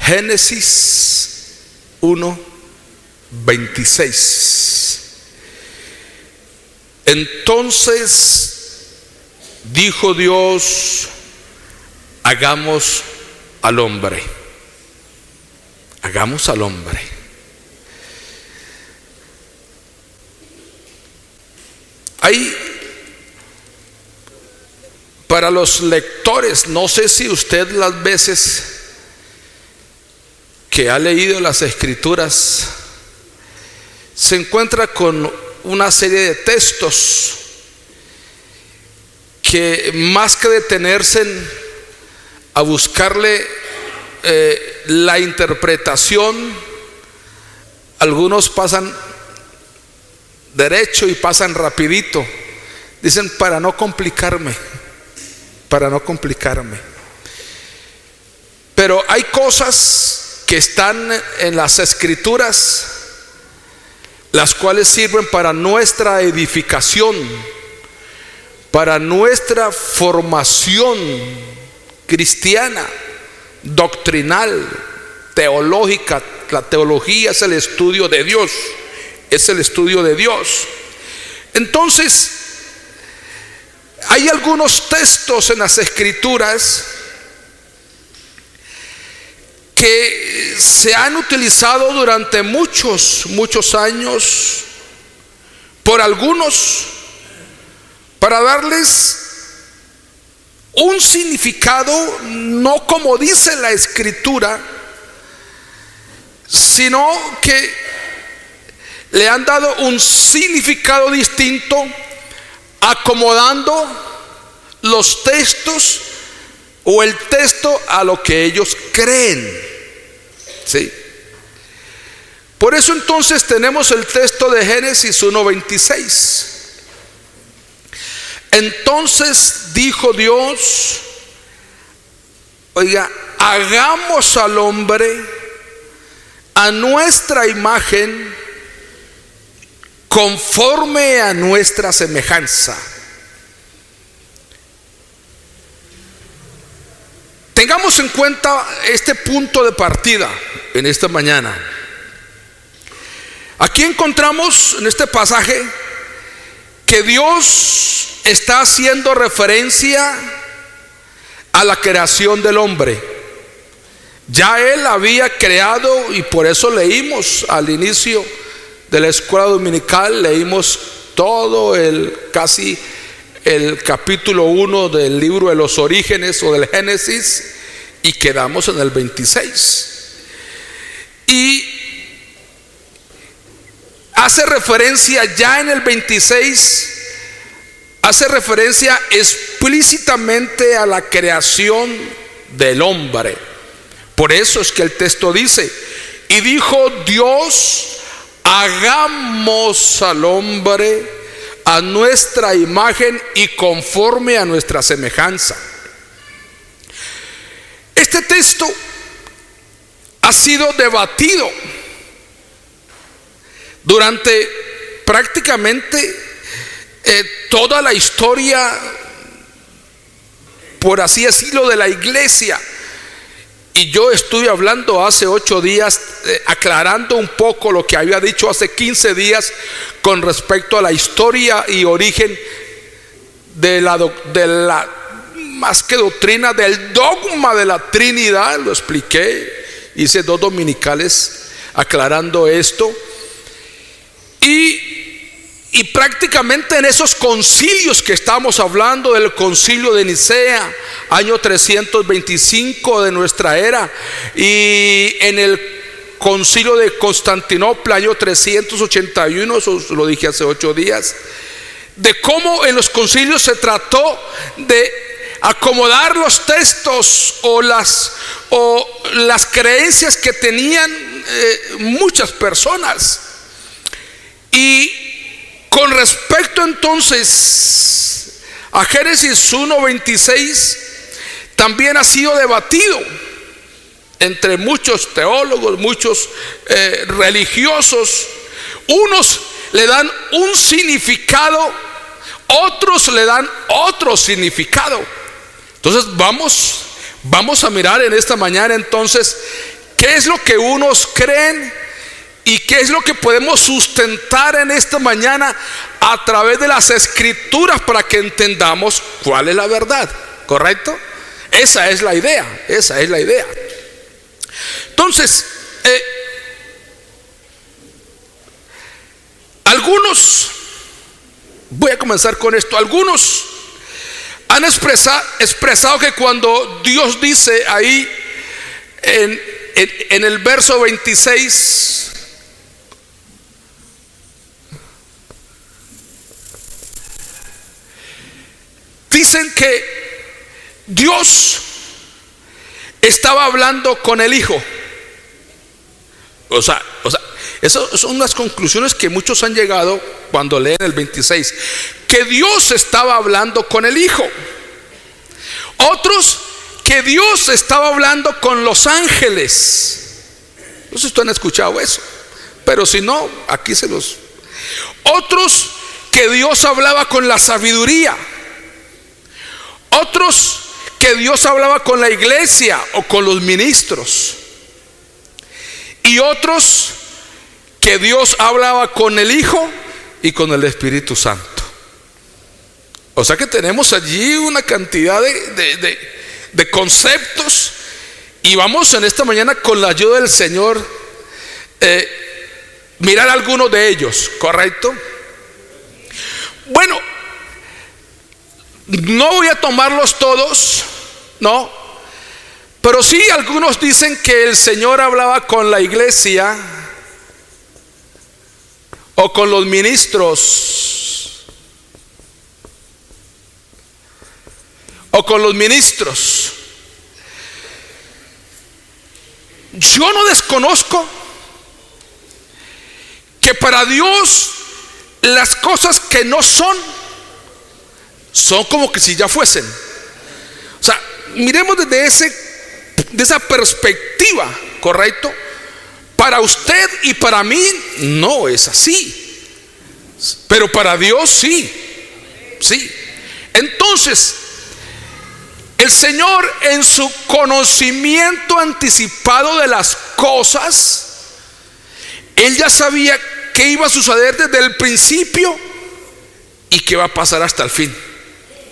Génesis 1:26. Entonces dijo Dios: hagamos al hombre. Hagamos al hombre. Hay, para los lectores, no sé si usted las veces que ha leído las escrituras se encuentra con una serie de textos que, más que detenerse a buscarle la interpretación, algunos pasan derecho y pasan rapidito. Dicen: para no complicarme, para no complicarme. Pero hay cosas que están en las escrituras, las cuales sirven para nuestra edificación, para nuestra formación cristiana, doctrinal, teológica. La teología es el estudio de Dios, es el estudio de Dios. Entonces, hay algunos textos en las escrituras que se han utilizado durante muchos años por algunos para darles un significado, no como dice la escritura, sino que le han dado un significado distinto, acomodando los textos o el texto a lo que ellos creen. ¿Sí? Por eso entonces tenemos el texto de Génesis 1:26. Entonces dijo Dios: oiga, hagamos al hombre a nuestra imagen, conforme a nuestra semejanza. Tengamos en cuenta este punto de partida en esta mañana. Aquí encontramos en este pasaje que Dios está haciendo referencia a la creación del hombre. Ya Él había creado, y por eso leímos al inicio de la escuela dominical, leímos todo casi el capítulo 1 del libro de los orígenes o del Génesis, y quedamos en el 26. Y hace referencia ya en el 26, hace referencia explícitamente a la creación del hombre. Por eso es que el texto dice: y dijo Dios: hagamos al hombre a nuestra imagen y conforme a nuestra semejanza. Este texto ha sido debatido durante prácticamente toda la historia, por así decirlo, de la iglesia. Y yo estuve hablando hace 8 días, aclarando un poco lo que había dicho hace 15 días con respecto a la historia y origen de la más que doctrina, del dogma de la Trinidad. Lo expliqué, hice 2 dominicales aclarando esto. Y prácticamente en esos concilios que estamos hablando, del concilio de Nicea, año 325 de nuestra era, y en el concilio de Constantinopla, año 381, eso lo dije hace 8 días, de cómo en los concilios se trató de acomodar los textos o las creencias que tenían muchas personas. Y con respecto entonces a Génesis 1:26, también ha sido debatido entre muchos teólogos, muchos religiosos. Unos le dan un significado, otros le dan otro significado. Entonces vamos a mirar en esta mañana entonces qué es lo que unos creen y qué es lo que podemos sustentar en esta mañana a través de las escrituras para que entendamos cuál es la verdad, ¿correcto? Esa es la idea, esa es la idea. Entonces, algunos, voy a comenzar con esto, algunos han expresado que cuando Dios dice ahí en el verso 26, dicen que Dios estaba hablando con el Hijo. O sea, esas son unas conclusiones que muchos han llegado cuando leen el 26, que Dios estaba hablando con el Hijo. Otros, que Dios estaba hablando con los ángeles. No sé si ustedes han escuchado eso, pero si no, aquí se los. Otros, que Dios hablaba con la sabiduría. Otros, que Dios hablaba con la iglesia o con los ministros. Y otros, que Dios hablaba con el Hijo y con el Espíritu Santo. O sea que tenemos allí una cantidad de conceptos, y vamos en esta mañana, con la ayuda del Señor, mirar algunos de ellos, ¿correcto? Bueno, no voy a tomarlos todos, no, pero sí algunos dicen que el Señor hablaba con la iglesia o con los ministros, o con los ministros. Yo no desconozco que para Dios las cosas que no son como que si ya fuesen. O sea, miremos desde esa perspectiva, ¿correcto? Para usted y para mí no es así, pero para Dios sí, sí. Entonces, el Señor, en su conocimiento anticipado de las cosas, Él ya sabía qué iba a suceder desde el principio y qué va a pasar hasta el fin.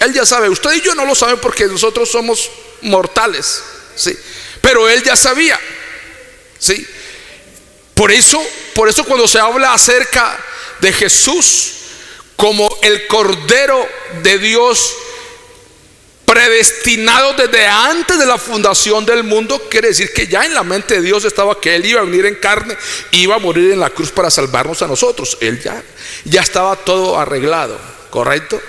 Él ya sabe. Usted y yo no lo saben porque nosotros somos mortales, ¿sí? Pero Él ya sabía, ¿sí? Por eso cuando se habla acerca de Jesús como el Cordero de Dios, predestinado desde antes de la fundación del mundo, quiere decir que ya en la mente de Dios estaba que Él iba a venir en carne, iba a morir en la cruz para salvarnos a nosotros. Él ya estaba todo arreglado, ¿correcto?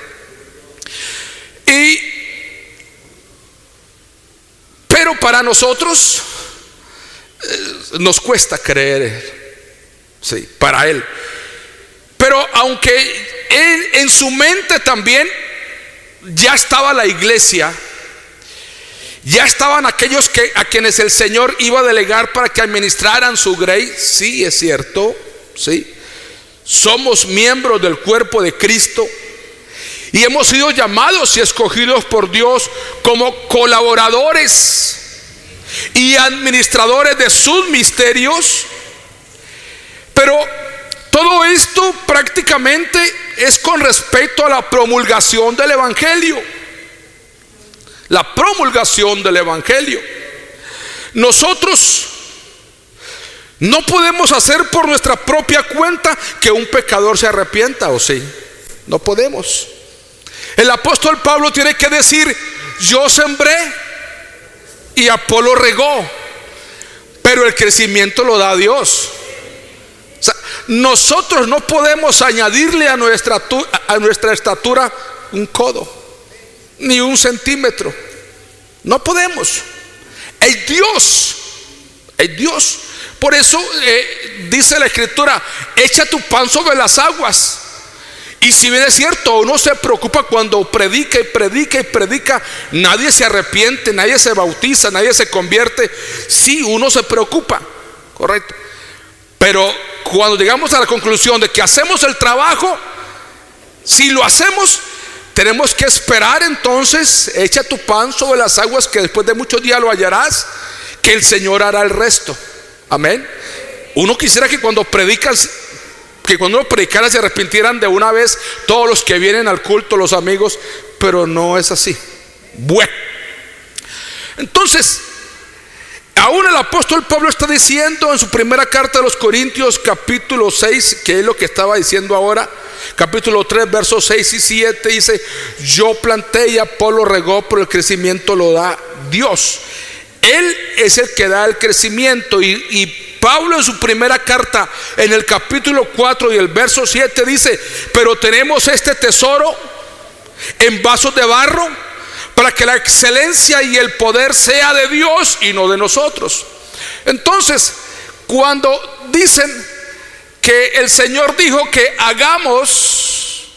Pero para nosotros nos cuesta creer, sí, para Él. Pero aunque Él en su mente también ya estaba la iglesia, ya estaban aquellos a quienes el Señor iba a delegar para que administraran su grey. Sí, es cierto, sí. Somos miembros del cuerpo de Cristo y hemos sido llamados y escogidos por Dios como colaboradores y administradores de sus misterios. Pero todo esto prácticamente es con respecto a la promulgación del Evangelio. La promulgación del Evangelio. Nosotros no podemos hacer por nuestra propia cuenta que un pecador se arrepienta, ¿o sí? No podemos. El apóstol Pablo tiene que decir: yo sembré y Apolo regó, pero el crecimiento lo da Dios. O sea, nosotros no podemos añadirle a nuestra estatura un codo, ni un centímetro. No podemos. Es Dios. Es Dios. Por eso dice la Escritura: echa tu pan sobre las aguas. Y si bien es cierto, uno se preocupa cuando predica y predica y predica, nadie se arrepiente, nadie se bautiza, nadie se convierte. Sí, uno se preocupa, correcto. Pero cuando llegamos a la conclusión de que hacemos el trabajo, si lo hacemos, tenemos que esperar. Entonces, echa tu pan sobre las aguas, que después de muchos días lo hallarás, que el Señor hará el resto. Amén. Uno quisiera que cuando predicas, que cuando uno predicara se arrepintieran de una vez todos los que vienen al culto, los amigos, pero no es así. Bueno, entonces, aún el apóstol Pablo está diciendo en su primera carta a los Corintios, capítulo 6, que es lo que estaba diciendo ahora, capítulo 3, versos 6 y 7, dice: yo planté y Apolo regó, pero el crecimiento lo da Dios. Él es el que da el crecimiento. Y Pablo en su primera carta, en el capítulo 4 y el verso 7 dice: pero tenemos este tesoro en vasos de barro, para que la excelencia y el poder sea de Dios y no de nosotros. Entonces, cuando dicen que el Señor dijo que hagamos,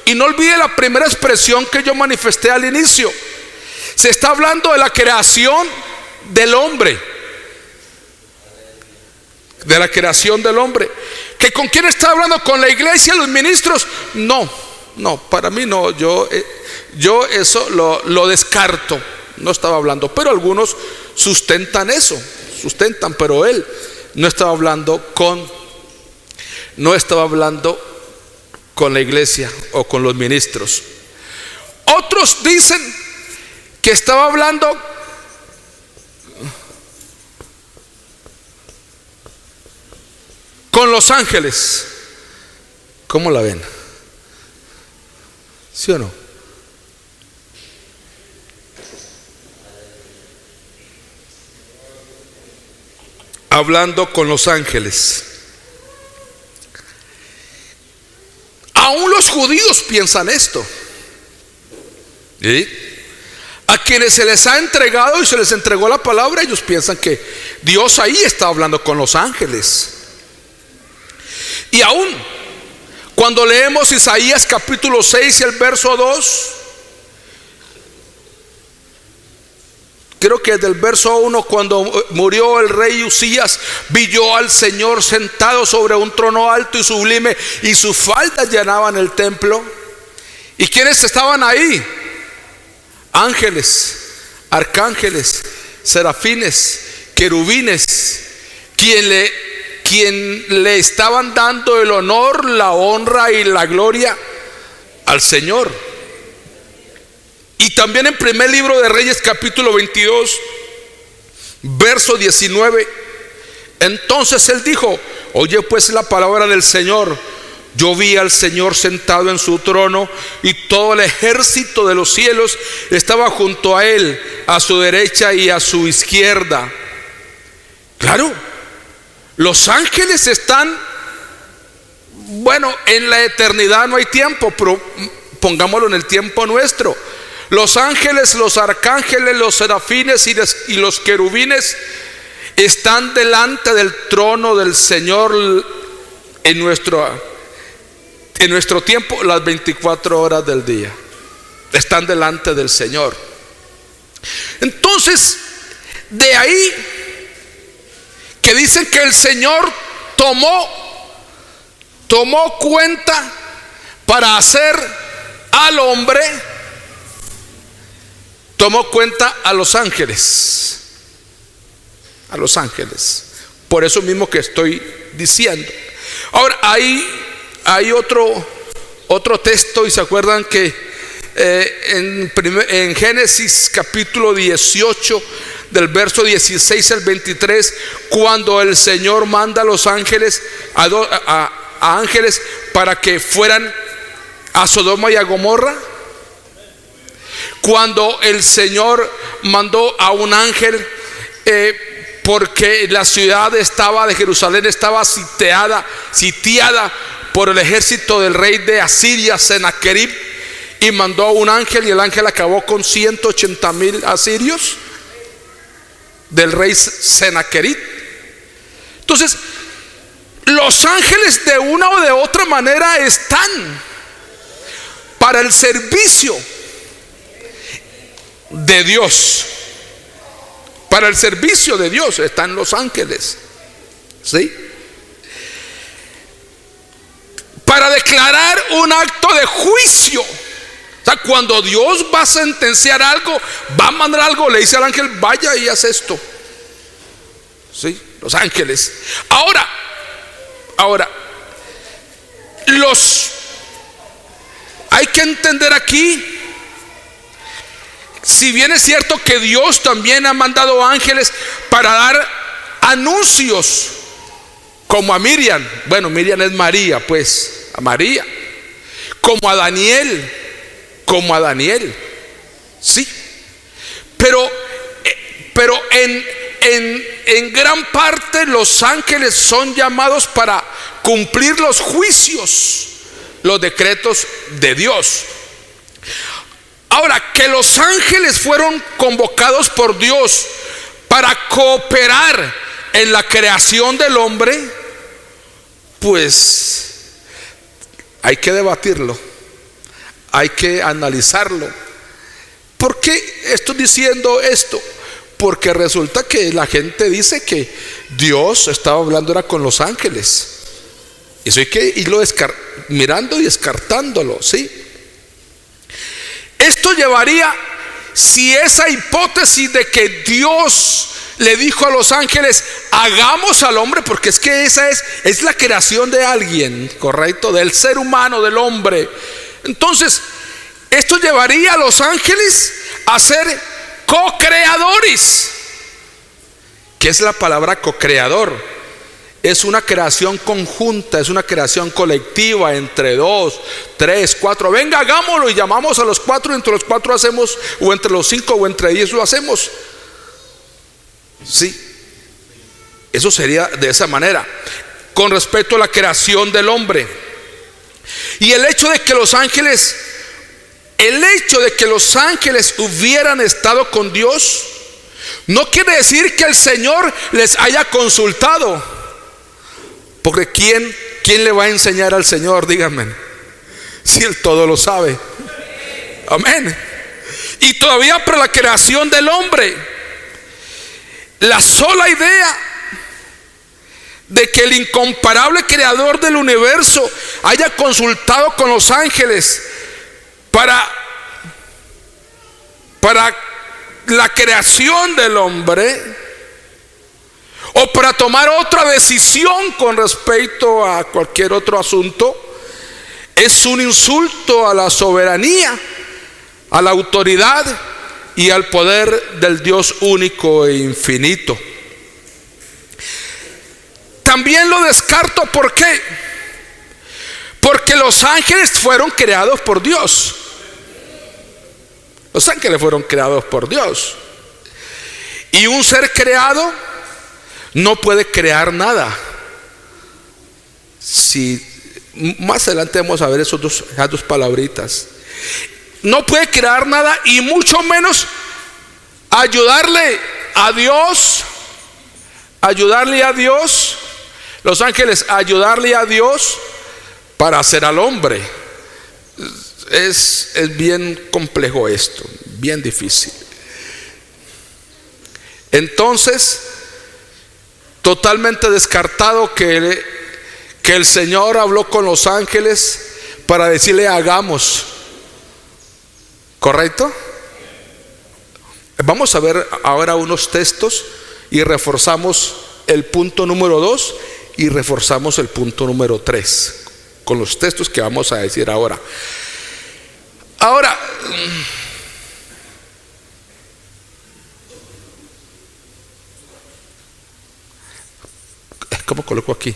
y no olvide la primera expresión que yo manifesté al inicio, se está hablando de la creación del hombre, de la creación del hombre. ¿Que con quién está hablando? ¿Con la iglesia, los ministros? No, para mí no. Yo eso lo descarto. No estaba hablando, pero algunos sustentan eso, pero él no estaba hablando con la iglesia o con los ministros. Otros dicen que estaba hablando con los ángeles. ¿Cómo la ven? ¿Sí o no? Hablando con los ángeles. Aún los judíos piensan esto. ¿Sí? A quienes se les ha entregado y se les entregó la palabra, ellos piensan que Dios ahí está hablando con los ángeles. Y aún cuando leemos Isaías capítulo 6 y el verso 2, creo que del verso 1, cuando murió el rey Usías, vi yo al Señor sentado sobre un trono alto y sublime, y sus faldas llenaban el templo. ¿Y quiénes estaban ahí? Ángeles, arcángeles, serafines, querubines, quien le estaban dando el honor, la honra y la gloria al Señor. Y también en primer libro de Reyes capítulo 22, verso 19, entonces él dijo: oye pues la palabra del Señor. Yo vi al Señor sentado en su trono, y todo el ejército de los cielos estaba junto a él, a su derecha y a su izquierda. Claro, los ángeles están, bueno, en la eternidad no hay tiempo, pero pongámoslo en el tiempo nuestro. Los ángeles, los arcángeles, los serafines y los querubines están delante del trono del Señor en nuestro tiempo, las 24 horas del día. Están delante del Señor. Entonces, de ahí que dicen que el Señor tomó cuenta para hacer al hombre, tomó cuenta a los ángeles. A los ángeles. Por eso mismo que estoy diciendo. Ahora, hay otro texto, y se acuerdan que en Génesis capítulo 18, del verso 16 al 23, cuando el Señor manda a los ángeles, a ángeles para que fueran a Sodoma y a Gomorra. Cuando el Señor mandó a un ángel, porque la ciudad de Jerusalén estaba sitiada por el ejército del rey de Asiria, Sennacherib, y mandó a un ángel, y el ángel acabó con 180,000 asirios del rey Sennacherib. Entonces, los ángeles de una o de otra manera están para el servicio de Dios. Para el servicio de Dios están los ángeles, ¿sí? Para declarar un acto de juicio. O sea, cuando Dios va a sentenciar algo, va a mandar algo, le dice al ángel: vaya y haz esto. ¿sí? Los ángeles. Ahora, hay que entender aquí, si bien es cierto que Dios también ha mandado ángeles para dar anuncios, como a Miriam. Bueno, Miriam es María, pues, a María. Como a Daniel, sí. Pero en gran parte los ángeles son llamados para cumplir los juicios, los decretos de Dios. Ahora, que los ángeles fueron convocados por Dios para cooperar en la creación del hombre, pues hay que debatirlo, hay que analizarlo. ¿Por qué estoy diciendo esto? Porque resulta que la gente dice que Dios estaba hablando era con los ángeles. Eso hay que irlo mirando y descartándolo, ¿sí? Esto llevaría, si esa hipótesis de que Dios le dijo a los ángeles, hagamos al hombre, porque es que esa es la creación de alguien, correcto, del ser humano, del hombre. Entonces, esto llevaría a los ángeles a ser co-creadores. ¿Qué es la palabra co-creador? Es una creación conjunta, es una creación colectiva entre 2, 3, 4. Venga, hagámoslo, y llamamos a los 4, entre los 4 hacemos, o entre los 5 o entre 10 lo hacemos. Sí, eso sería de esa manera con respecto a la creación del hombre. Y el hecho de que los ángeles hubieran estado con Dios no quiere decir que el Señor les haya consultado. Porque ¿quién le va a enseñar al Señor? Díganme, si Él todo lo sabe. Amén. Y todavía para la creación del hombre, la sola idea de que el incomparable creador del universo haya consultado con los ángeles para la creación del hombre, o para tomar otra decisión con respecto a cualquier otro asunto, es un insulto a la soberanía, a la autoridad y al poder del Dios único e infinito. También lo descarto. ¿Por qué? Porque los ángeles fueron creados por Dios. Los ángeles fueron creados por Dios. Y un ser creado no puede crear nada. Si más adelante vamos a ver esas dos palabritas. No puede crear nada, y mucho menos ayudarle a Dios. Los ángeles ayudarle a Dios para hacer al hombre. Es bien complejo esto, bien difícil. Entonces, totalmente descartado que el Señor habló con los ángeles para decirle hagamos. ¿Correcto? Vamos a ver ahora unos textos y reforzamos el punto número 2 y reforzamos el punto número 3 con los textos que vamos a decir ahora. Ahora, ¿cómo coloco aquí?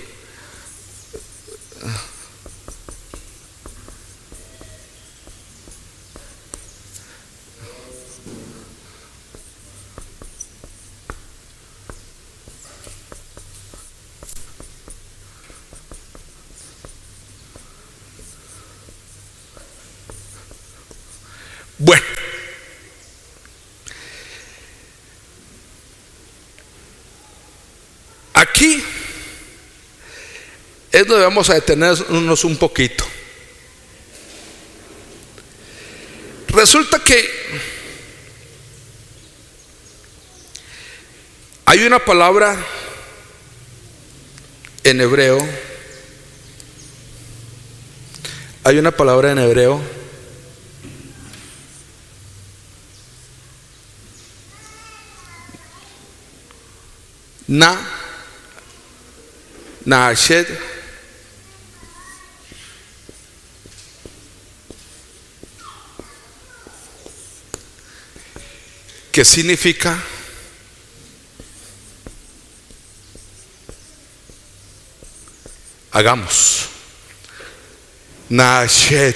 Bueno, aquí es donde vamos a detenernos un poquito. Resulta que hay una palabra en hebreo, Naashed, ¿qué significa? Hagamos. Naashed,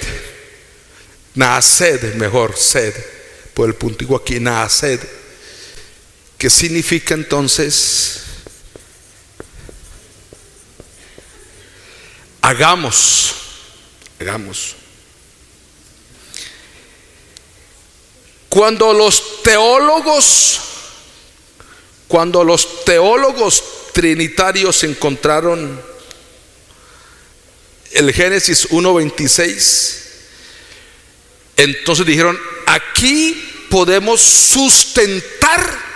Naased, mejor, sed, por el puntico aquí, Naased. ¿Qué significa entonces? Hagamos. Cuando los teólogos trinitarios encontraron el Génesis 1:26, entonces dijeron: aquí podemos sustentar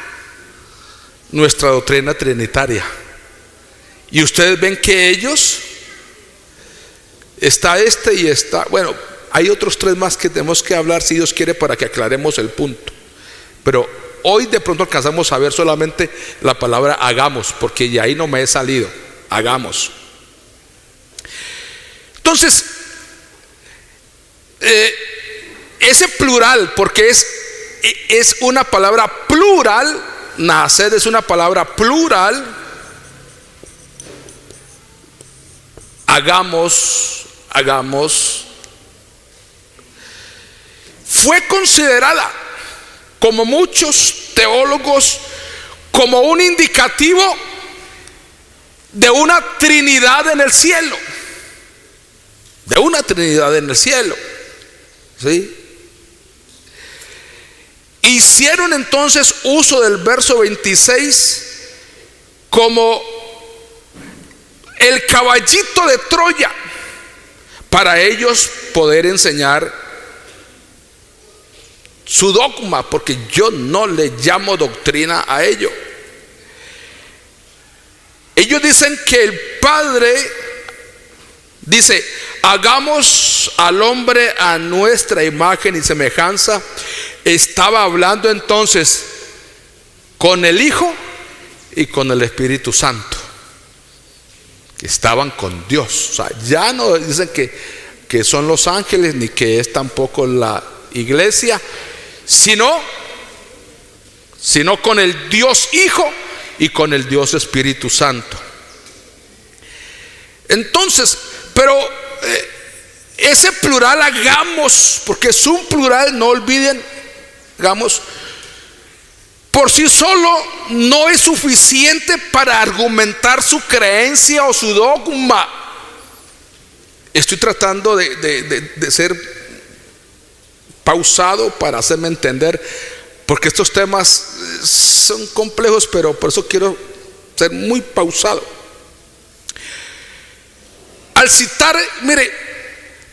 nuestra doctrina trinitaria. Y ustedes ven que ellos, está y está, bueno, hay otros tres más que tenemos que hablar si Dios quiere, para que aclaremos el punto. Pero hoy de pronto alcanzamos a ver solamente la palabra hagamos, porque de ahí no me he salido. Hagamos. Entonces, ese plural, porque es una palabra plural, nacer es una palabra plural. Hagamos, fue considerada, como muchos teólogos, como un indicativo de una Trinidad en el cielo. De una Trinidad en el cielo. ¿Sí? Hicieron entonces uso del verso 26 como el caballito de Troya para ellos poder enseñar su dogma, porque yo no le llamo doctrina a ello. Ellos dicen que el Padre dice: hagamos al hombre a nuestra imagen y semejanza. Estaba hablando entonces con el Hijo y con el Espíritu Santo, que estaban con Dios. O sea, ya no dicen que son los ángeles, ni que es tampoco la iglesia, sino con el Dios Hijo y con el Dios Espíritu Santo. Entonces, pero ese plural hagamos, porque es un plural, no olviden, hagamos, por sí solo no es suficiente para argumentar su creencia o su dogma. Estoy tratando de ser pausado para hacerme entender, porque estos temas son complejos, pero por eso quiero ser muy pausado. Al citar, mire,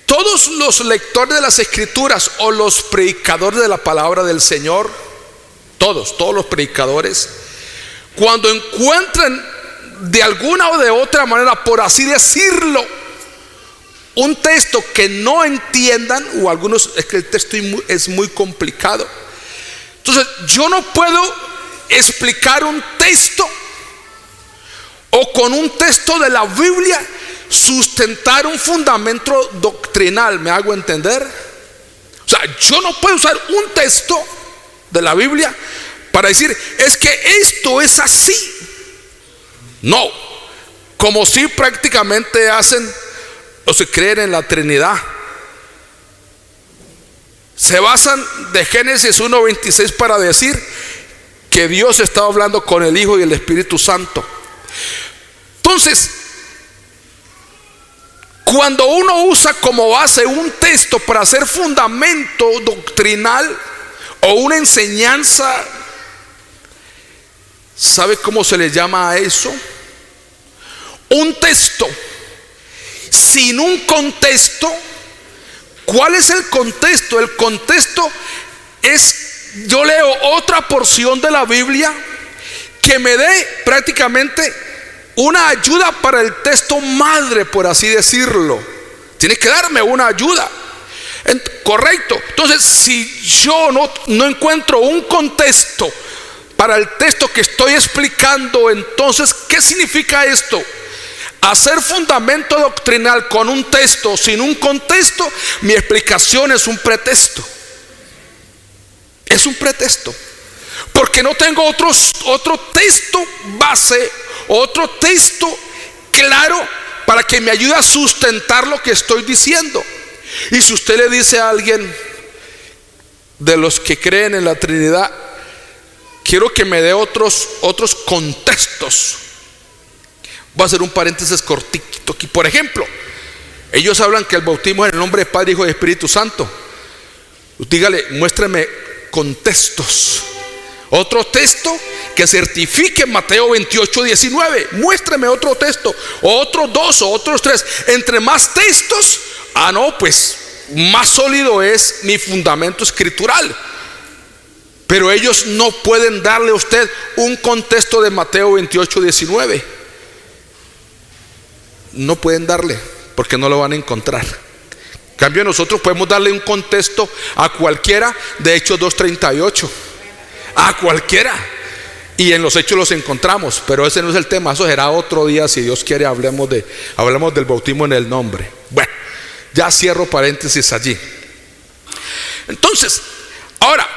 todos los lectores de las Escrituras o los predicadores de la palabra del Señor, todos los predicadores, cuando encuentran de alguna o de otra manera, por así decirlo, un texto que no entiendan, o algunos, es que el texto es muy complicado, entonces yo no puedo explicar un texto o con un texto de la Biblia sustentar un fundamento doctrinal. ¿Me hago entender? O sea, yo no puedo usar un texto de la Biblia para decir: es que esto es así. No, como si prácticamente hacen o se creen en la Trinidad. Se basan de Génesis 1:26 para decir que Dios estaba hablando con el Hijo y el Espíritu Santo. Entonces, cuando uno usa como base un texto para hacer fundamento doctrinal o una enseñanza, ¿sabe cómo se le llama a eso? Un texto sin un contexto. ¿Cuál es el contexto? El contexto es: yo leo otra porción de la Biblia que me dé prácticamente una ayuda para el texto madre, por así decirlo. Tiene que darme una ayuda. Correcto. Entonces, si yo no encuentro un contexto para el texto que estoy explicando. Entonces, ¿qué significa esto? Hacer fundamento doctrinal con un texto sin un contexto, mi explicación es un pretexto. Es un pretexto. Porque no tengo otro texto base, otro texto claro para que me ayude a sustentar lo que estoy diciendo. Y si usted le dice a alguien de los que creen en la Trinidad, quiero que me dé otros contextos, voy a hacer un paréntesis cortito aquí. Por ejemplo, ellos hablan que el bautismo es en el nombre de Padre, Hijo y Espíritu Santo. Dígale, muéstrame contextos, otro texto que certifique Mateo 28:19. Muéstrame otro texto, o otros 2 o otros 3. Entre más textos, pues más sólido es mi fundamento escritural. Pero ellos no pueden darle a usted un contexto de Mateo 28:19. No pueden darle, porque no lo van a encontrar. En cambio, nosotros podemos darle un contexto a cualquiera de Hechos 2:38. A cualquiera. Y en los Hechos los encontramos. Pero ese no es el tema. Eso será otro día, si Dios quiere. Hablemos del bautismo en el nombre. Bueno, ya cierro paréntesis allí. Entonces, ahora,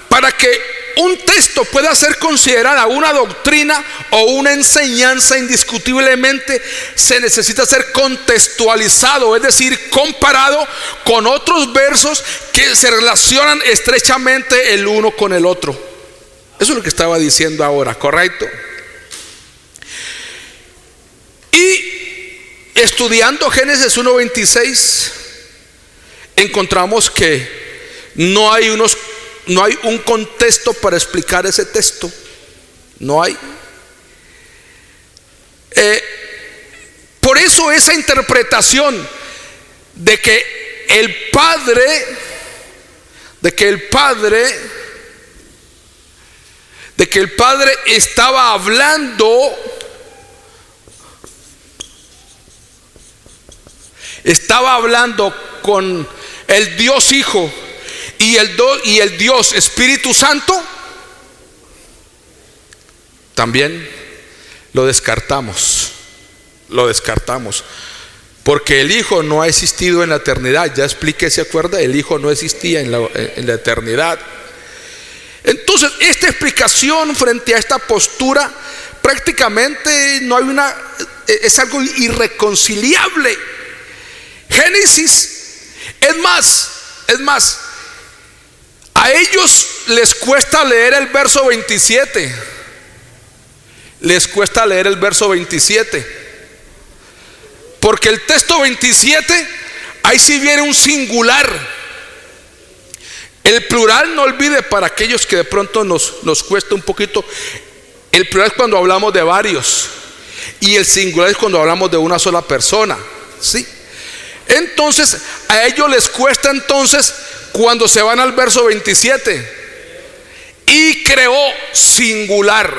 para que un texto pueda ser considerada una doctrina o una enseñanza, indiscutiblemente se necesita ser contextualizado, es decir, comparado con otros versos que se relacionan estrechamente el uno con el otro. Eso es lo que estaba diciendo ahora, ¿correcto? Y estudiando Génesis 1:26, encontramos que no hay un contexto para explicar ese texto. No hay. Por eso esa interpretación de que el Padre estaba hablando con el Dios Hijo y el Dios Espíritu Santo, también lo descartamos, porque el Hijo no ha existido en la eternidad. Ya expliqué, ¿se acuerda? El Hijo no existía en la eternidad. Entonces, esta explicación frente a esta postura prácticamente es algo irreconciliable. Génesis, es más, a ellos les cuesta leer el verso 27. Porque el texto 27, ahí sí viene un singular. El plural, no olvide, para aquellos que de pronto nos cuesta un poquito, el plural es cuando hablamos de varios, y el singular es cuando hablamos de una sola persona, ¿sí? Entonces, a ellos les cuesta entonces cuando se van al verso 27. Y creó singular,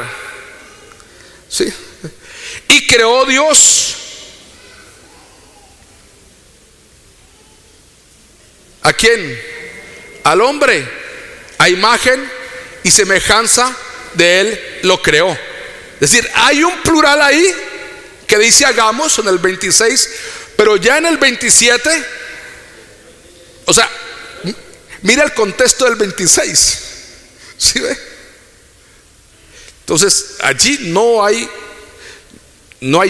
¿sí? Y creó Dios. ¿A quién? Al hombre, a imagen y semejanza de él lo creó. Es decir, hay un plural ahí que dice hagamos en el 26, pero ya en el 27, o sea, mira el contexto del 26, ¿sí ve? Entonces allí no hay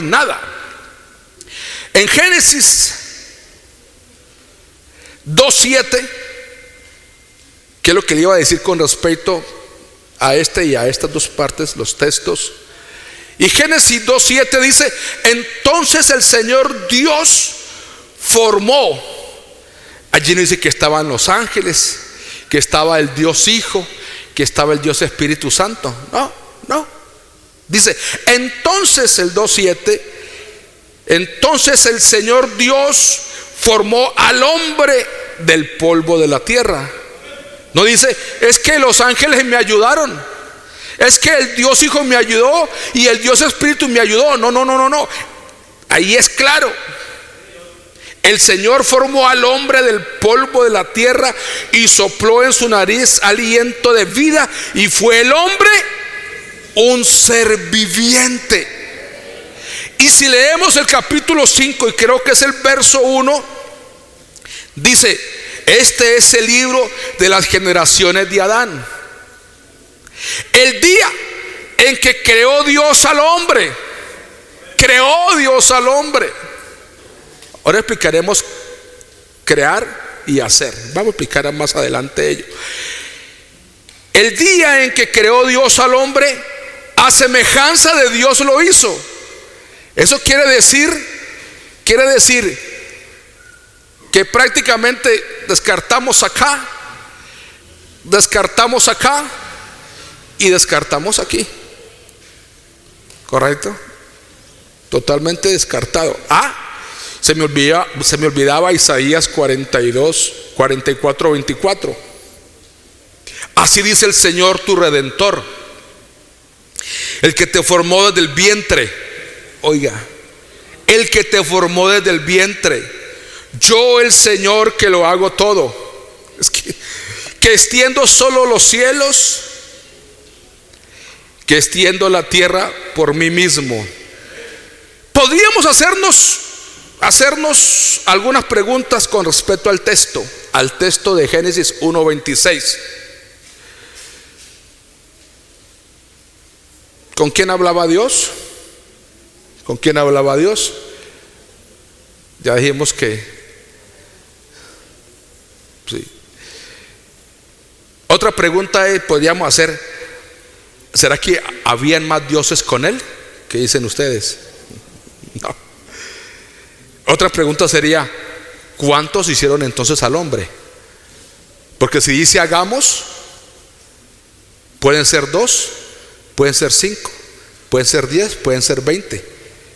nada. En Génesis 2:7, ¿qué es lo que le iba a decir con respecto a este y a estas dos partes, los textos? Y Génesis 2:7 dice: entonces el Señor Dios formó. Allí no dice que estaban los ángeles, que estaba el Dios Hijo, que estaba el Dios Espíritu Santo. No. Dice, entonces el 2:7, entonces el Señor Dios formó al hombre del polvo de la tierra. No dice, es que los ángeles me ayudaron, es que el Dios Hijo me ayudó y el Dios Espíritu me ayudó. No. Ahí es claro. El Señor formó al hombre del polvo de la tierra y sopló en su nariz aliento de vida, y fue el hombre un ser viviente. Y si leemos el capítulo 5, y creo que es el verso 1, dice: este es el libro de las generaciones de Adán. El día en que creó Dios al hombre. Creó Dios al hombre. Ahora explicaremos crear y hacer. Vamos a explicar más adelante ello. El día en que creó Dios al hombre, a semejanza de Dios lo hizo. Eso quiere decir que prácticamente descartamos acá y descartamos aquí. ¿Correcto? Totalmente descartado. Se me olvidaba Isaías 42, 44, 24. Así dice el Señor tu Redentor, el que te formó desde el vientre. Oiga, el que te formó desde el vientre. Yo, el Señor, que lo hago todo. Es que extiendo solo los cielos, que extiendo la tierra por mí mismo. Podríamos hacernos algunas preguntas con respecto al texto de Génesis 1:26. ¿Con quién hablaba Dios? ¿Con quién hablaba Dios? Ya dijimos que sí. Otra pregunta podríamos hacer: ¿será que habían más dioses con él? ¿Qué dicen ustedes? No. Otra pregunta sería: ¿cuántos hicieron entonces al hombre? Porque si dice hagamos, pueden ser 2, pueden ser 5, pueden ser 10, pueden ser 20.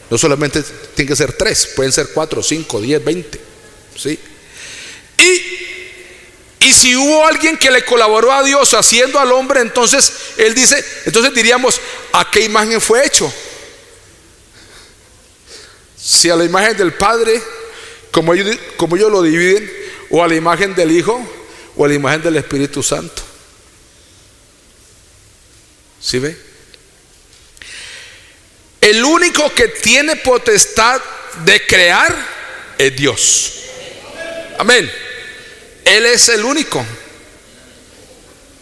No solamente tiene que ser 3, pueden ser 4, 5, 10, 20. ¿Sí? Y si hubo alguien que le colaboró a Dios haciendo al hombre, entonces él dice, entonces diríamos: ¿a qué imagen fue hecho? Si a la imagen del Padre, como ellos lo dividen, o a la imagen del Hijo, o a la imagen del Espíritu Santo. ¿Sí ve? El único que tiene potestad de crear es Dios. Amén. Él es el único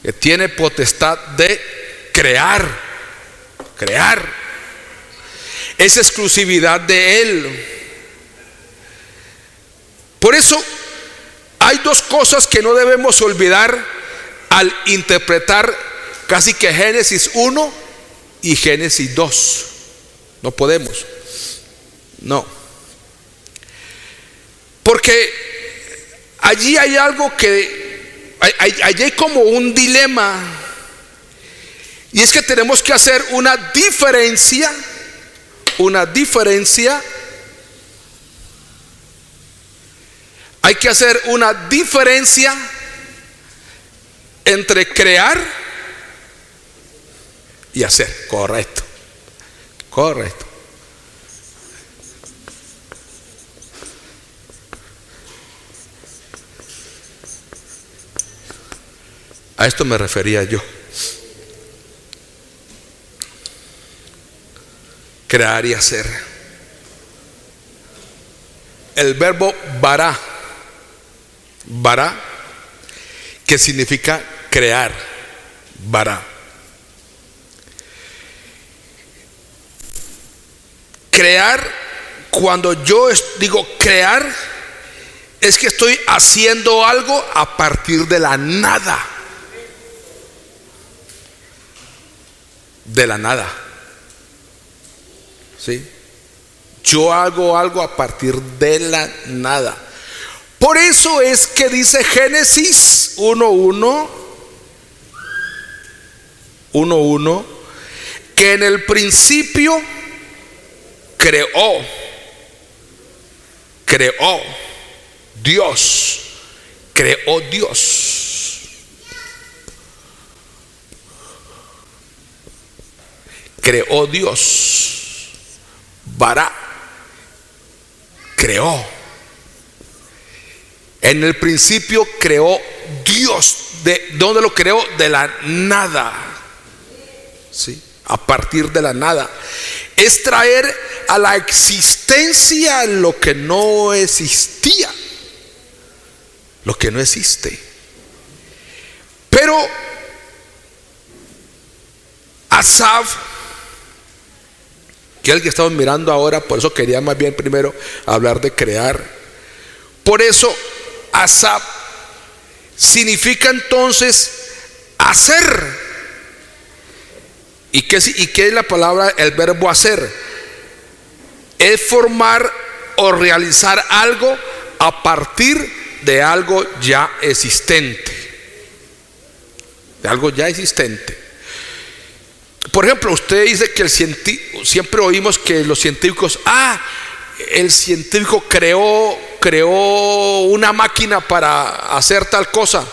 que tiene potestad de crear. Es exclusividad de Él. Por eso hay dos cosas que no debemos olvidar al interpretar casi que Génesis 1 y Génesis 2. No podemos. No. Porque allí hay algo que allí hay como un dilema, y es que tenemos que hacer una diferencia hay que hacer una diferencia entre crear y hacer. Correcto. A esto me refería yo. Crear y hacer. El verbo bara, que significa crear. Bara. Crear, cuando yo digo crear, es que estoy haciendo algo a partir de la nada. De la nada. ¿Sí? Yo hago algo a partir de la nada. Por eso es que dice Génesis 1:1 que en el principio creó Dios. Creó Dios. Bara. Creó. En el principio creó Dios. ¿De dónde lo creó? De la nada. ¿Sí? a partir de la nada. Es traer a la existencia lo que no existía, lo que no existe. Pero Asaf, que es el que estamos mirando ahora, por eso quería más bien primero hablar de crear. Por eso Asaf significa entonces hacer. ¿Y qué es la palabra, el verbo hacer? Es formar o realizar algo a partir de algo ya existente. De algo ya existente. Por ejemplo, usted dice que siempre oímos que los científicos, el científico creó una máquina para hacer tal cosa.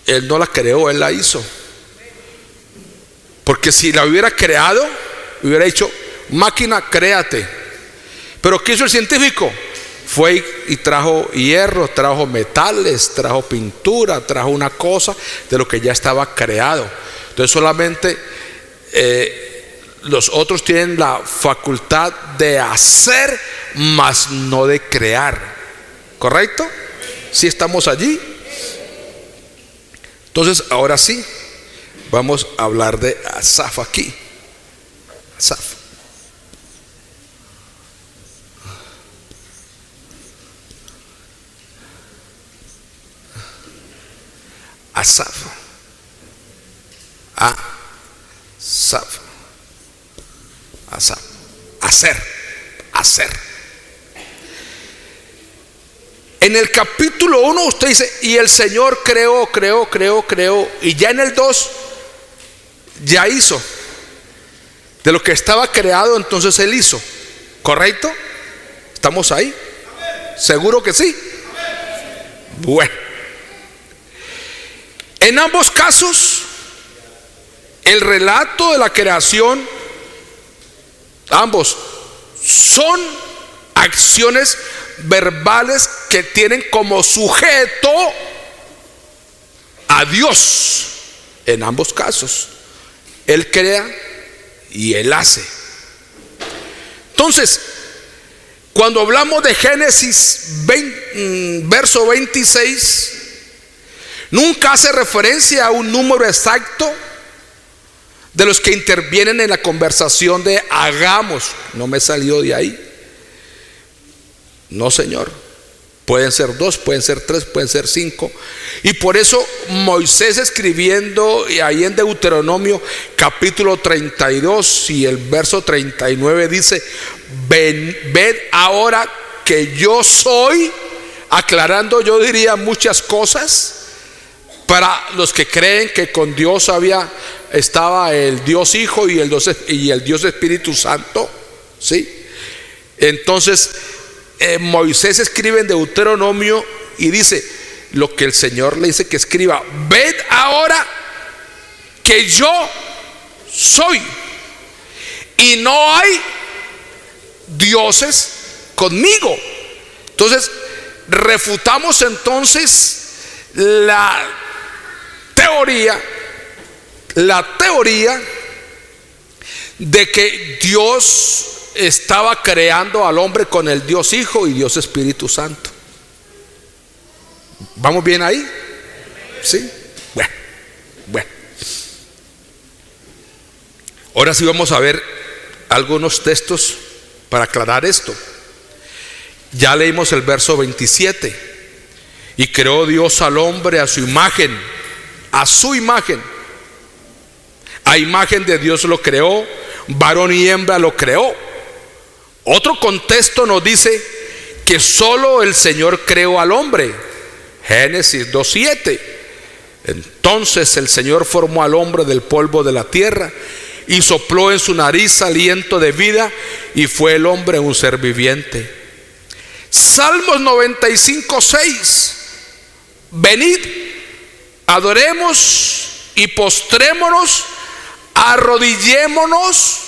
Él no la creó, él la hizo. Porque si la hubiera creado, hubiera dicho, máquina, créate. Pero ¿qué hizo el científico? Fue y trajo hierro, trajo metales, trajo pintura, trajo una cosa de lo que ya estaba creado. Entonces solamente los otros tienen la facultad de hacer, mas no de crear. ¿Correcto? ¿Sí estamos allí? Entonces ahora sí, vamos a hablar de Asaf aquí. Asaf. Asaf. Asaf. Asaf. Hacer. En el capítulo 1 usted dice, y el Señor creó. Y ya en el 2 ya hizo. De lo que estaba creado, entonces Él hizo. ¿Correcto? ¿Estamos ahí? ¿Seguro que sí? Bueno. En ambos casos, el relato de la creación, ambos son acciones verbales que tienen como sujeto a Dios. En ambos casos, Él crea y Él hace. Entonces, cuando hablamos de Génesis verso 26, nunca hace referencia a un número exacto de los que intervienen en la conversación de hagamos. No me salió de ahí. No, Señor. Pueden ser 2, pueden ser 3, pueden ser 5. Y por eso Moisés, escribiendo ahí en Deuteronomio capítulo 32 y el verso 39, dice: ved ahora que yo soy, aclarando, yo diría muchas cosas para los que creen que con Dios estaba el Dios Hijo y el Dios Espíritu Santo, ¿sí? Entonces Moisés escribe en Deuteronomio y dice lo que el Señor le dice que escriba: ved ahora que yo soy y no hay dioses conmigo. Entonces refutamos entonces la teoría de que Dios estaba creando al hombre con el Dios Hijo y Dios Espíritu Santo. ¿Vamos bien ahí? ¿Sí? Bueno. Ahora sí vamos a ver algunos textos para aclarar esto. Ya leímos el verso 27. Y creó Dios al hombre a su imagen. A su imagen. A imagen de Dios lo creó, varón y hembra lo creó. Otro contexto nos dice que solo el Señor creó al hombre. Génesis 2:7. Entonces el Señor formó al hombre del polvo de la tierra y sopló en su nariz aliento de vida, y fue el hombre un ser viviente. Salmos 95:6. Venid, adoremos y postrémonos, arrodillémonos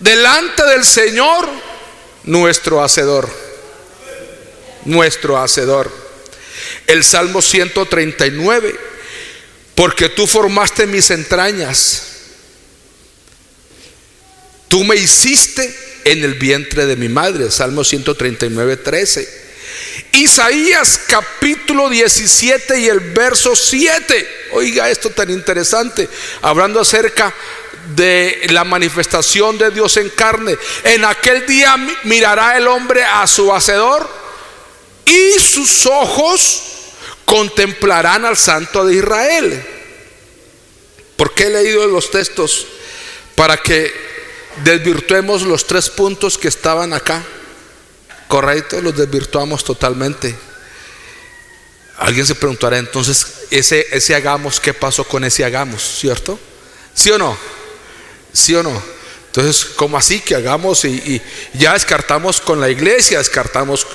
delante del Señor, nuestro Hacedor. Nuestro Hacedor. El Salmo 139. Porque tú formaste mis entrañas, tú me hiciste en el vientre de mi madre. Salmo 139, 13. Isaías capítulo 17 y el verso 7. Oiga esto tan interesante, hablando acerca de la manifestación de Dios en carne. En aquel día mirará el hombre a su hacedor, y sus ojos contemplarán al Santo de Israel. ¿Por qué he leído los textos? Para que desvirtuemos los 3 puntos que estaban acá. Correcto, los desvirtuamos totalmente. Alguien se preguntará entonces, ese hagamos, ¿qué pasó con ese hagamos? ¿Cierto? ¿Sí o no? ¿Sí o no? Entonces, ¿cómo así que hagamos y ya descartamos con la iglesia, descartamos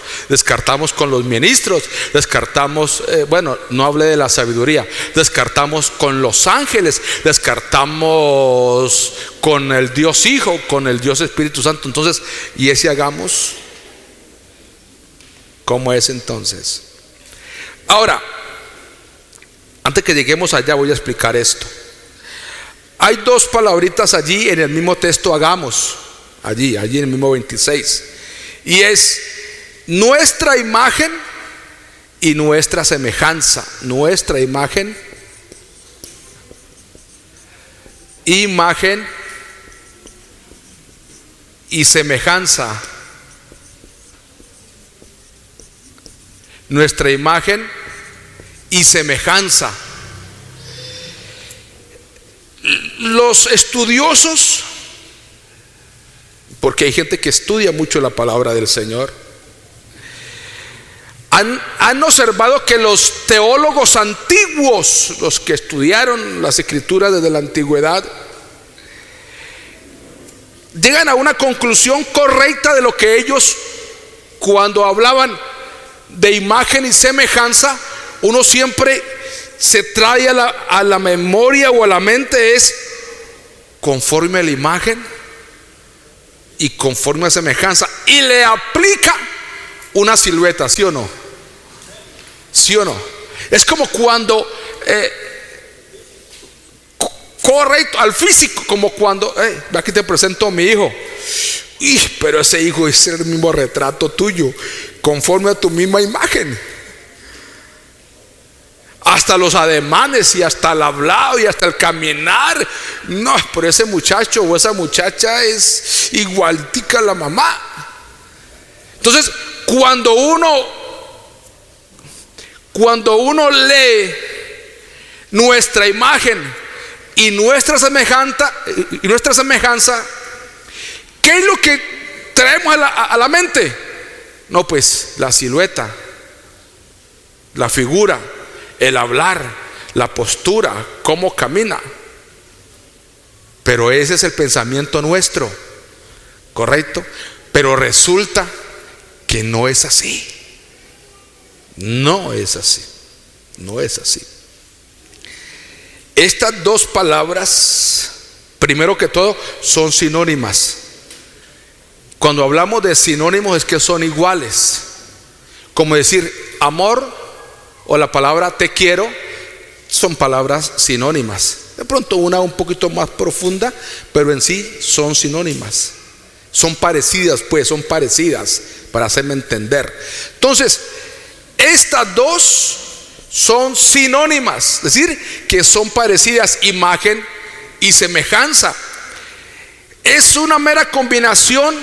con los ministros, descartamos, bueno, no hablé de la sabiduría, descartamos con los ángeles, descartamos con el Dios Hijo, con el Dios Espíritu Santo? Entonces, ¿y ese hagamos? ¿Cómo es entonces? Ahora, antes que lleguemos allá, voy a explicar esto. Hay 2 palabritas allí en el mismo texto, hagamos, allí en el mismo 26, y es nuestra imagen y nuestra semejanza. Nuestra imagen y semejanza. Nuestra imagen y semejanza. Los estudiosos, porque hay gente que estudia mucho la palabra del Señor, han observado que los teólogos antiguos, los que estudiaron las escrituras desde la antigüedad, llegan a una conclusión correcta de lo que ellos, cuando hablaban de imagen y semejanza, uno siempre se trae a la memoria o a la mente es conforme a la imagen y conforme a semejanza, y le aplica una silueta, ¿sí o no? ¿Sí o no? Es como cuando correcto al físico, como cuando aquí te presento a mi hijo, pero ese hijo es el mismo retrato tuyo, conforme a tu misma imagen. Hasta los ademanes y hasta el hablado y hasta el caminar. No, pero ese muchacho o esa muchacha es igualitica a la mamá. Entonces, cuando uno lee nuestra imagen y nuestra semejanza, ¿qué es lo que traemos a la mente? No, pues la silueta, la figura, el hablar, la postura, cómo camina. Pero ese es el pensamiento nuestro, ¿correcto? Pero resulta que no es así. No es así. No es así. Estas 2 palabras, primero que todo, son sinónimas. Cuando hablamos de sinónimos es que son iguales. Como decir amor o la palabra te quiero, son palabras sinónimas. De pronto una un poquito más profunda, pero en sí son sinónimas. Son parecidas, pues, son parecidas, para hacerme entender. Entonces, estas 2 son sinónimas, es decir, que son parecidas, imagen y semejanza. Es una mera combinación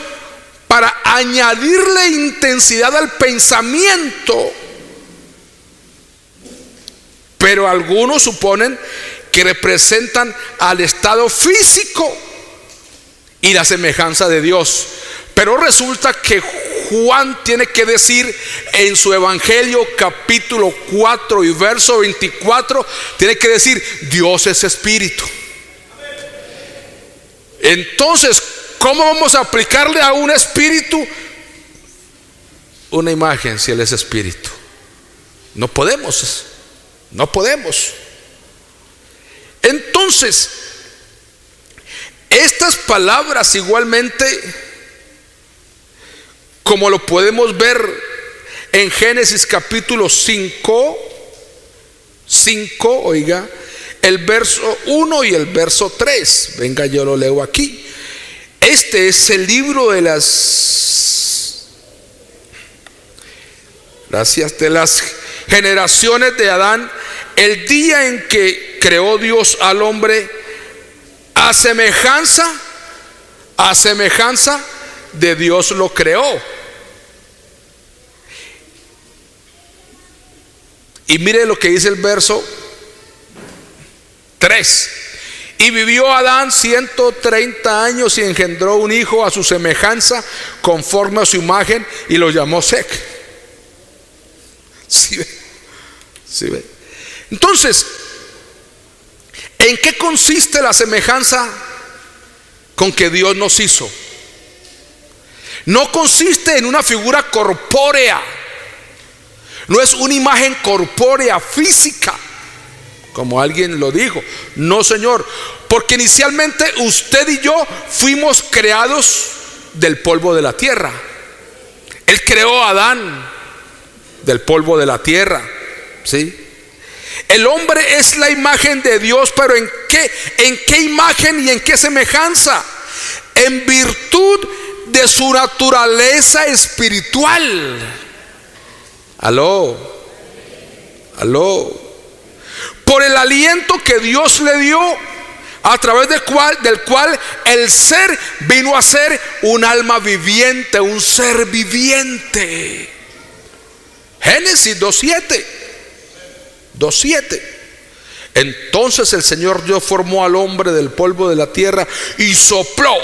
para añadirle intensidad al pensamiento. Pero algunos suponen que representan al estado físico y la semejanza de Dios. Pero resulta que Juan tiene que decir en su evangelio capítulo 4 y verso 24, tiene que decir Dios es espíritu. Entonces, ¿cómo vamos a aplicarle a un espíritu una imagen si Él es espíritu? No podemos. No podemos. Entonces, estas palabras igualmente, como lo podemos ver en Génesis capítulo 5, oiga, el verso 1 y el verso 3. Venga, yo lo leo aquí. Este es el libro de las generaciones de Adán, el día en que creó Dios al hombre a semejanza de Dios lo creó. Y mire lo que dice el verso 3. Y vivió Adán 130 años y engendró un hijo a su semejanza, conforme a su imagen, y lo llamó Sec. ¿Sí ve? ¿Sí ve? Entonces, ¿en qué consiste la semejanza con que Dios nos hizo? No consiste en una figura corpórea, no es una imagen corpórea física, como alguien lo dijo. No, Señor, porque inicialmente usted y yo fuimos creados del polvo de la tierra. Él creó a Adán del polvo de la tierra, ¿sí? El hombre es la imagen de Dios, pero ¿en qué imagen y en qué semejanza? En virtud de su naturaleza espiritual. Aló. Por el aliento que Dios le dio, a través del cual el ser vino a ser un alma viviente, un ser viviente. Génesis 2:7. Entonces el Señor Dios formó al hombre del polvo de la tierra y sopló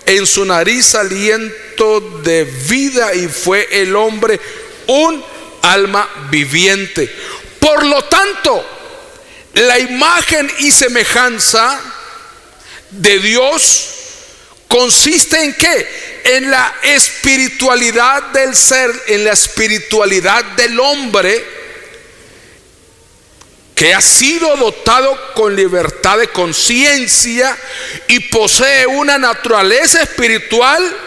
en su nariz aliento de vida, y fue el hombre un alma viviente. Por lo tanto, la imagen y semejanza de Dios consiste ¿en qué? En la espiritualidad del ser, en la espiritualidad del hombre, que ha sido dotado con libertad de conciencia y posee una naturaleza espiritual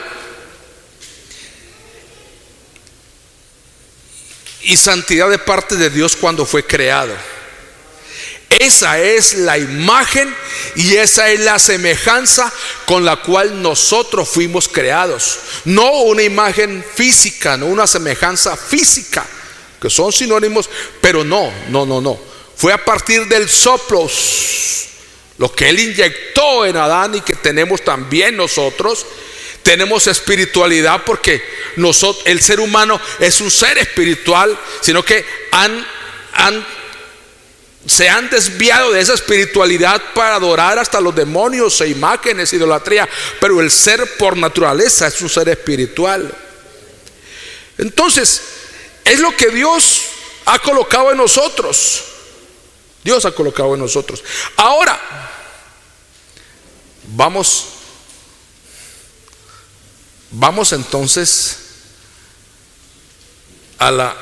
y santidad de parte de Dios cuando fue creado. Esa es la imagen y esa es la semejanza con la cual nosotros fuimos creados. No una imagen física, no una semejanza física, que son sinónimos, pero no. Fue a partir del soplo, lo que Él inyectó en Adán y que tenemos también nosotros. Tenemos espiritualidad porque el ser humano es un ser espiritual, sino que se han desviado de esa espiritualidad para adorar hasta los demonios e imágenes, idolatría. Pero el ser por naturaleza es un ser espiritual. Entonces, es lo que Dios ha colocado en nosotros. Dios ha colocado en nosotros. Ahora, vamos entonces a la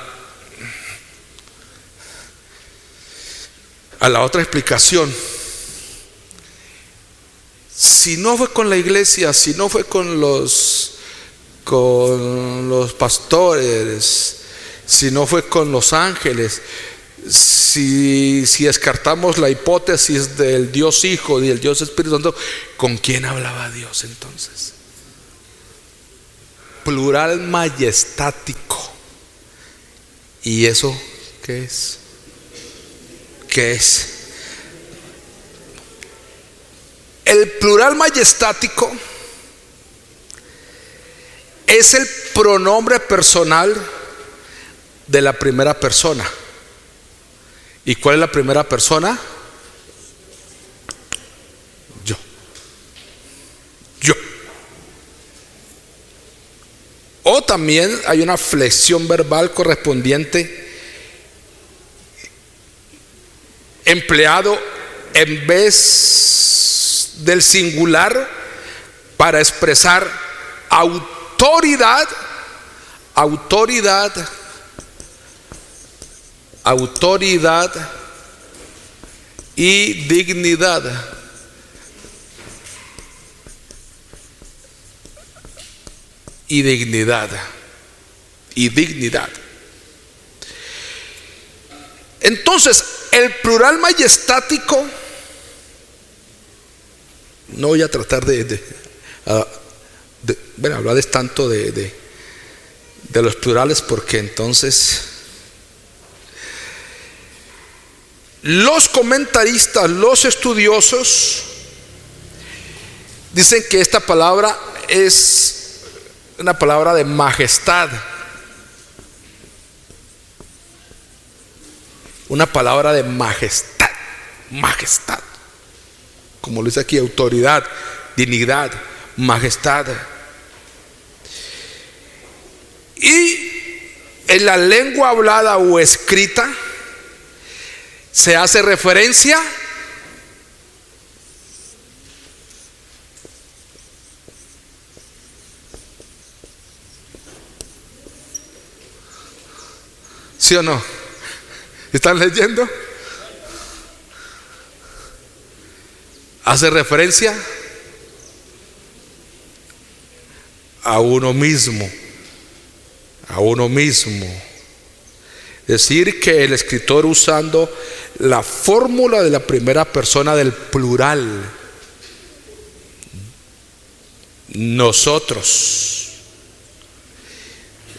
otra explicación. Si no fue con la iglesia, si no fue con los pastores, si no fue con los ángeles, si descartamos la hipótesis del Dios Hijo y del Dios Espíritu Santo, ¿con quién hablaba Dios entonces? Plural majestático. ¿Y eso qué es? ¿Qué es? El plural majestático es el pronombre personal de la primera persona. ¿Y cuál es la primera persona? Yo. O también hay una flexión verbal correspondiente empleado en vez del singular para expresar autoridad y dignidad. Entonces, el plural majestático No voy a tratar bueno, hablarles tanto de los plurales, porque entonces los comentaristas, los estudiosos dicen que esta palabra es una palabra de majestad, una palabra de majestad, majestad, como lo dice aquí, autoridad, dignidad, majestad. Y en la lengua hablada o escrita se hace referencia ¿sí o no? ¿Están leyendo? Hace referencia a uno mismo. A uno mismo. Decir que el escritor, usando la fórmula de la primera persona del plural, nosotros,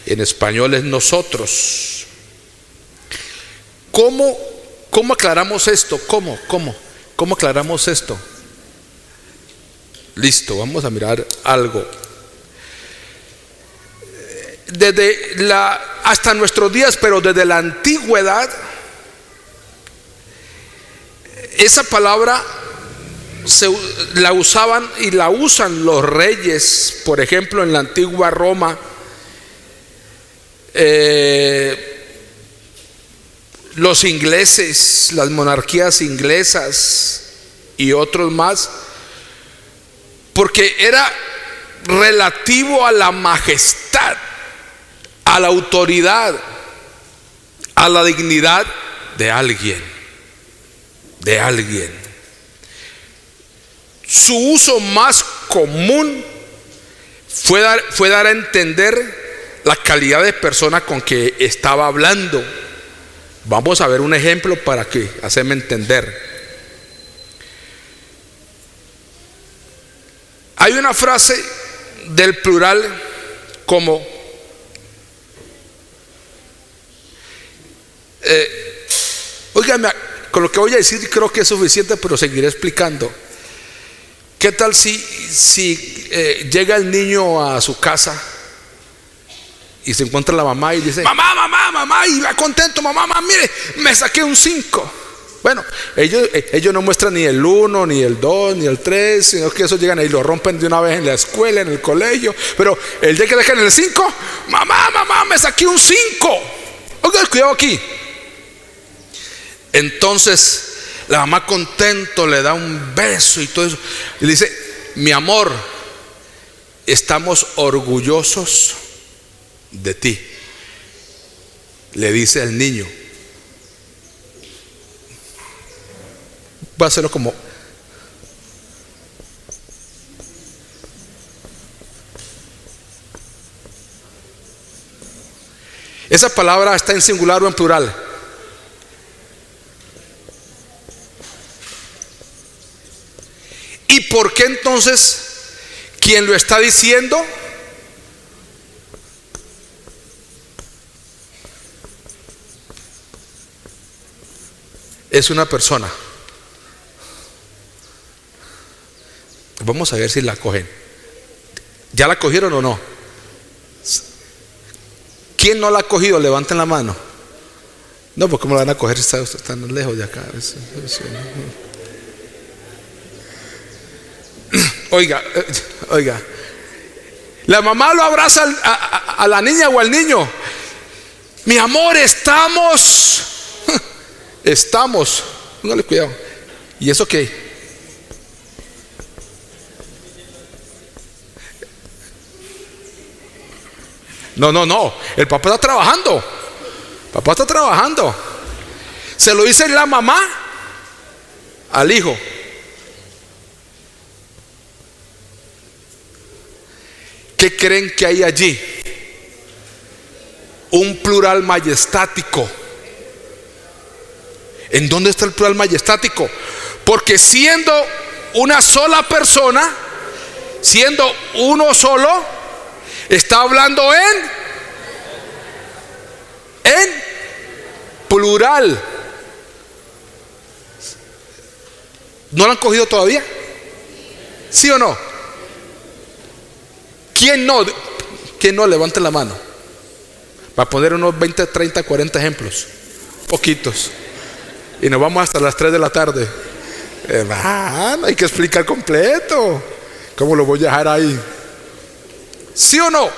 en español es nosotros. ¿Cómo aclaramos esto? ¿Cómo aclaramos esto? Listo, vamos a mirar algo. Hasta nuestros días, pero desde la antigüedad, esa palabra la usaban y la usan los reyes. Por ejemplo, en la antigua Roma, los ingleses, las monarquías inglesas y otros más, porque era relativo a la majestad, a la autoridad, a la dignidad de alguien, Su uso más común fue dar a entender la calidad de persona con que estaba hablando. Vamos a ver un ejemplo para que hacerme entender. Hay una frase del plural como óigame, con lo que voy a decir creo que es suficiente, pero seguiré explicando. ¿Qué tal si llega el niño a su casa y se encuentra la mamá y dice: mamá, y va contento, mamá, mire, me saqué un 5. Bueno, ellos no muestran ni el 1, ni el 2, ni el 3, sino que eso llegan y lo rompen de una vez en la escuela, en el colegio. Pero el día que dejan el 5, mamá, me saqué un 5. Oiga, cuidado aquí. Entonces la mamá contento le da un beso y todo eso, y le dice: mi amor, estamos orgullosos de ti. Le dice al niño. Voy a hacerlo como esa palabra está en singular o en plural. ¿Y por qué entonces quien lo está diciendo es una persona? Vamos a ver si la cogen. ¿Ya la cogieron o no? ¿Quién no la ha cogido? Levanten la mano. No, porque me la van a coger si están lejos de acá. Oiga, la mamá lo abraza a la niña o al niño. Mi amor, estamos. Póngale cuidado. ¿Y eso qué? No. El papá está trabajando. Se lo dice la mamá al hijo. ¿Qué creen que hay allí? Un plural majestático. ¿En dónde está el plural majestático? Porque siendo una sola persona, siendo uno solo, está hablando en plural. ¿No lo han cogido todavía? ¿Sí o no? ¿Quién no? ¿Quién no? Levante la mano. Va a poner unos 20, 30, 40 ejemplos. Poquitos. Y nos vamos hasta las 3 de la tarde. Hermano, hay que explicar completo. ¿Cómo lo voy a dejar ahí? ¿Sí o no?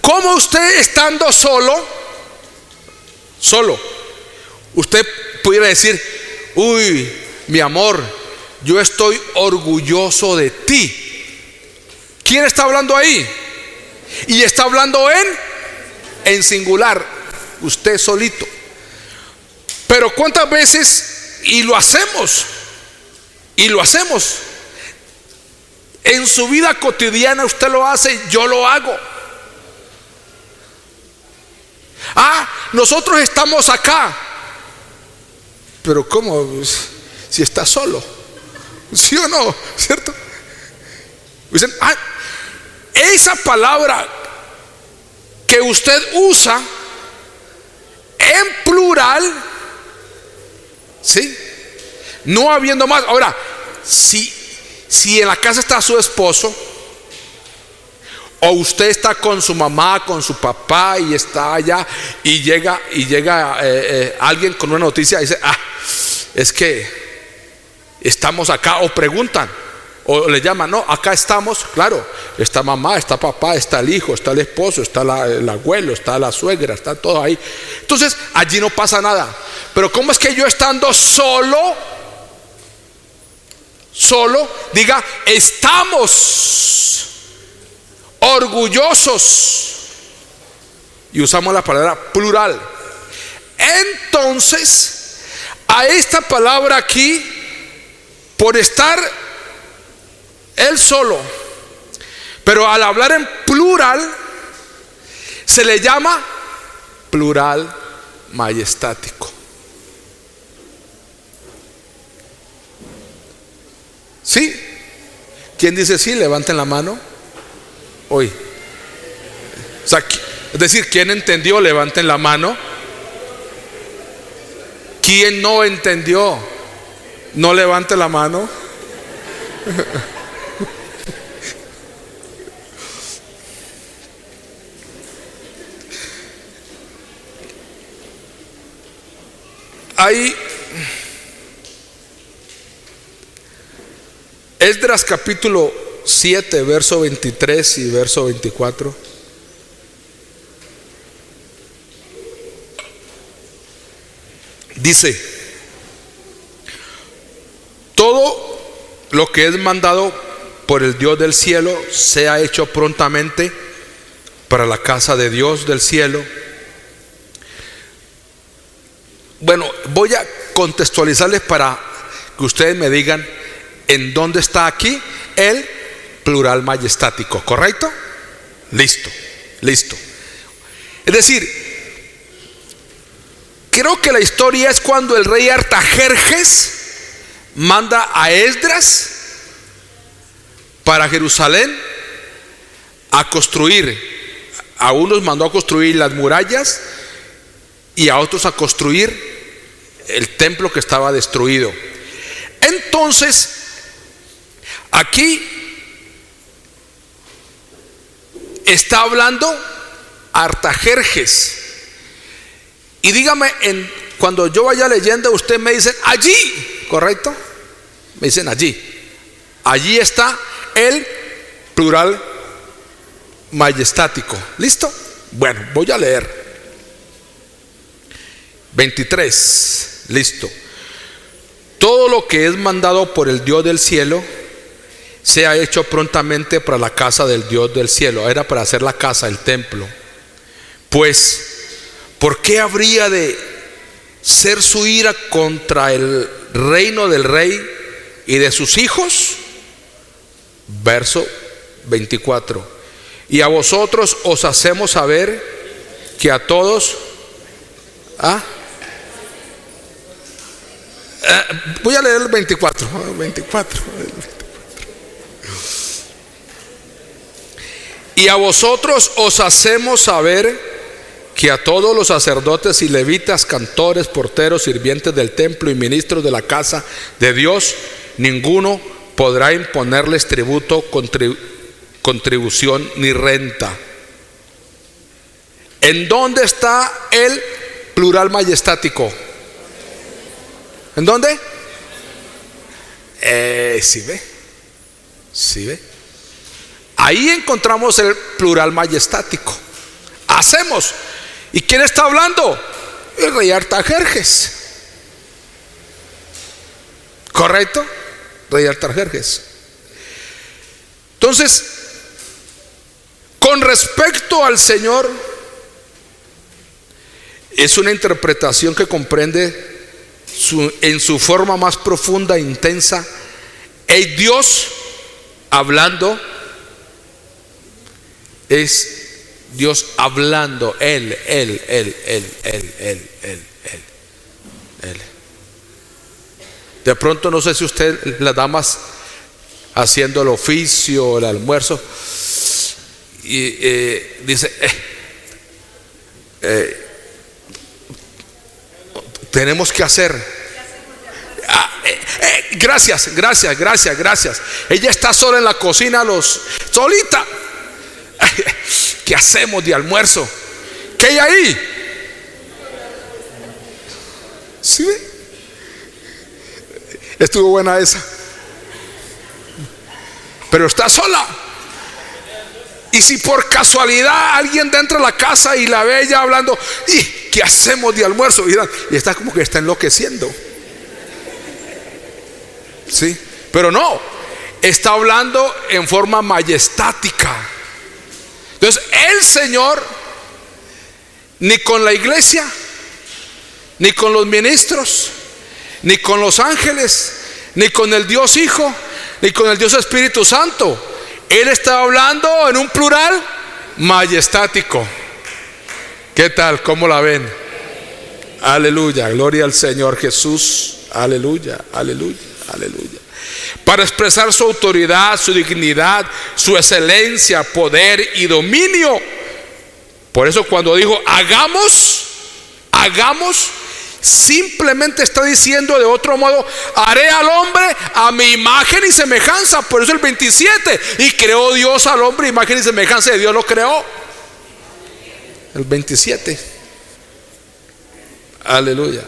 ¿Cómo usted estando solo, usted pudiera decir: uy, mi amor, yo estoy orgulloso de ti? ¿Quién está hablando ahí? Y está hablando en singular, usted solito. Pero ¿cuántas veces? Y lo hacemos en su vida cotidiana. Usted lo hace, yo lo hago. Nosotros estamos acá. Pero ¿cómo? Si está solo. ¿Sí o no? ¿Cierto? Dicen: esa palabra que usted usa en plural, ¿sí? No habiendo más. Ahora, si en la casa está su esposo, o usted está con su mamá, con su papá, y está allá, y llega alguien con una noticia y dice: es que estamos acá, o preguntan, o le llaman: no, acá estamos. Claro, está mamá, está papá, está el hijo, está el esposo, está el abuelo, está la suegra, está todo ahí. Entonces allí no pasa nada. Pero ¿cómo es que yo, estando solo, diga: estamos orgullosos? Y usamos la palabra plural. Entonces, a esta palabra aquí, por estar él solo, pero al hablar en plural, se le llama plural majestático. ¿Sí? ¿Quién dice sí? Levanten la mano. Hoy. O sea, es decir, ¿quién entendió? Levanten la mano. ¿Quién no entendió? No levante la mano. Ahí Esdras capítulo 7, verso 23 y verso 24. Dice: todo lo que es mandado por el Dios del cielo sea hecho prontamente para la casa de Dios del cielo. Bueno, voy a contextualizarles para que ustedes me digan en dónde está aquí el plural majestático, ¿correcto? Listo. Es decir, creo que la historia es cuando el rey Artajerjes manda a Esdras para Jerusalén a construir. A unos mandó a construir las murallas y a otros a construir el templo que estaba destruido. Entonces, aquí está hablando Artajerjes. Y dígame, cuando yo vaya leyendo, usted me dice allí, ¿correcto? Me dicen allí. Allí está el plural majestático. ¿Listo? Bueno, voy a leer 23. Listo. Todo lo que es mandado por el Dios del cielo sea hecho prontamente para la casa del Dios del cielo. Era para hacer la casa, el templo. Pues, ¿por qué habría de ser su ira contra el reino del rey y de sus hijos? Verso 24. Y a vosotros os hacemos saber que a todos Voy a leer el 24. 24. Y a vosotros os hacemos saber que a todos los sacerdotes y levitas, cantores, porteros, sirvientes del templo y ministros de la casa de Dios, ninguno podrá imponerles tributo, contribución ni renta. ¿En dónde está el plural majestático? ¿En dónde? ¿Sí ve? ¿Sí ve? Ahí encontramos el plural majestático. Hacemos. ¿Y quién está hablando? El rey Artajerjes. ¿Correcto? Rey Artajerjes. Entonces, con respecto al Señor, es una interpretación que comprende en su forma más profunda e intensa el Dios hablando. Es Dios hablando, Él. De pronto, no sé si usted, las damas haciendo el oficio, el almuerzo, y dice, tenemos que hacer. Gracias. Ella está sola en la cocina, solita. ¿Qué hacemos de almuerzo? ¿Qué hay ahí? ¿Sí? Estuvo buena esa. Pero está sola. Y si por casualidad alguien entra a la casa y la ve ella hablando, ¿y qué hacemos de almuerzo? Y está como que está enloqueciendo. Sí, pero no, está hablando en forma majestática. Entonces el Señor, ni con la iglesia, ni con los ministros, ni con los ángeles, ni con el Dios Hijo, ni con el Dios Espíritu Santo, Él está hablando en un plural majestático. ¿Qué tal? ¿Cómo la ven? Aleluya, gloria al Señor Jesús. Aleluya. Para expresar su autoridad, su dignidad, su excelencia, poder y dominio. Por eso cuando dijo hagamos, simplemente está diciendo de otro modo, haré al hombre a mi imagen y semejanza. Por eso el 27, y creó Dios al hombre, imagen y semejanza de Dios lo creó. El 27. Aleluya.